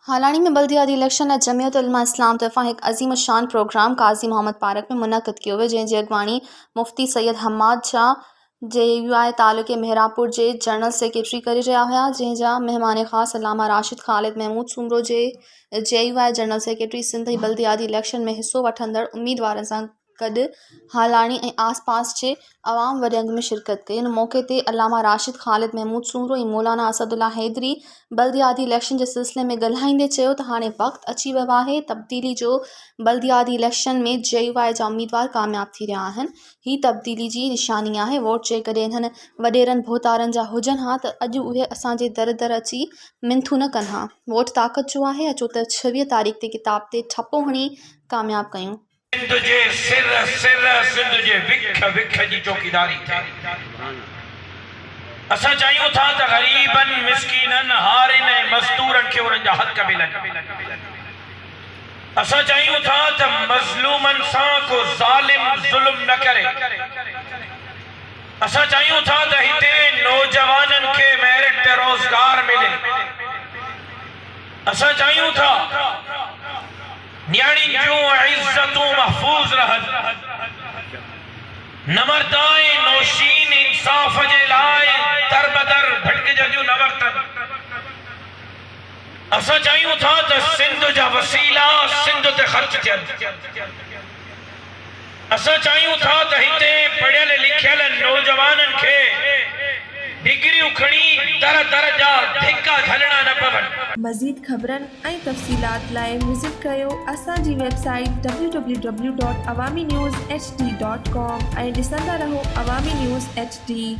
हालानी में बल्दियाती इलेक्शन जमियत उलमा इस्लाम तरफ़ां एक अज़ीम शान प्रोग्राम काजी मोहम्मद पार्क में मुनक़द कियो वियो, जंहिंजी अॻवानी मुफ्ती सैयद हम्माद शाह JUI तालुक़े मेहरापुर जे जनरल सेक्रेटरी करे रहिया हुआ, जंहिंजा महिमान ख़ासि अल्लामा राशिद ख़ालिद महमूद सूमरो जे JUI जनरल सेक्रेटरी सिंध बल्दियाती इलेक्शन में हिस्सो वठंदड़ उम्मीदवारनि सां गॾु हालानी ऐं आस पास जे अवाम वरियंग में शिरकत कई। इन मौक़े ते अल्लामा राशिद ख़ालिद महमूद सूमरो ऐं मौलाना असदुल्ला हैदरी बल्दियाती इलेक्शन जे सिलसिले में ॻाल्हाईंदे चयो त हाणे वक़्तु अची वियो आहे तब्दीली जो। बल्दियाती इलेक्शन में JUI जा उम्मीदवार कामयाब थी रहिया आहिनि। ही तब्दीली जी निशानी आहे। वोट जेकॾहिं इन्हनि वॾेरनि भोतारनि जा हुजनि हा त अॼु उहे असांजे दर दर अची मिनथू न कनि हा। वोट ताक़त जो आहे। अचो त 26 तारीख़ ते किताब ते ठपो हणी कामयाब कयूं। सिंध जे सिर सिंध जे विख जी चौकीदारी असां चाहियूं था त ग़रीबनि मिस्कीननि हारिन ऐं मज़दूरनि खे उन्हनि जा हक़ मिलनि। असां चाहियूं था त मज़लूमनि सां को ज़ालिम ज़ुल्म न करे। असां चाहियूं था त हिते नौजवाननि खे मेरिट ते रोज़गार मिले। असां चाहियूं था न्याणी जूं इज्जतूं महफूज रहनि। नमरदाए नौशीन इंसाफ जे लाइ दर बदर भटकजंदियूं न वरतनि। असां चाहियूं था त सिंध जा वसीला सिंध ते ख़र्च थियनि। असां चाहियूं था त हिते पढ़ियल लिखियल नौजवाननि खे डिग्रियूं खणी दर दर जा धिका झलणा न पवनि। मज़ीद ख़बरनि ऐं तफ़सीलात लाइ विज़िट कयो असांजी वेबसाइट www.awamiNewsHD.com ऐं ॾिसंदा रहो अवामी न्यूज़ HD।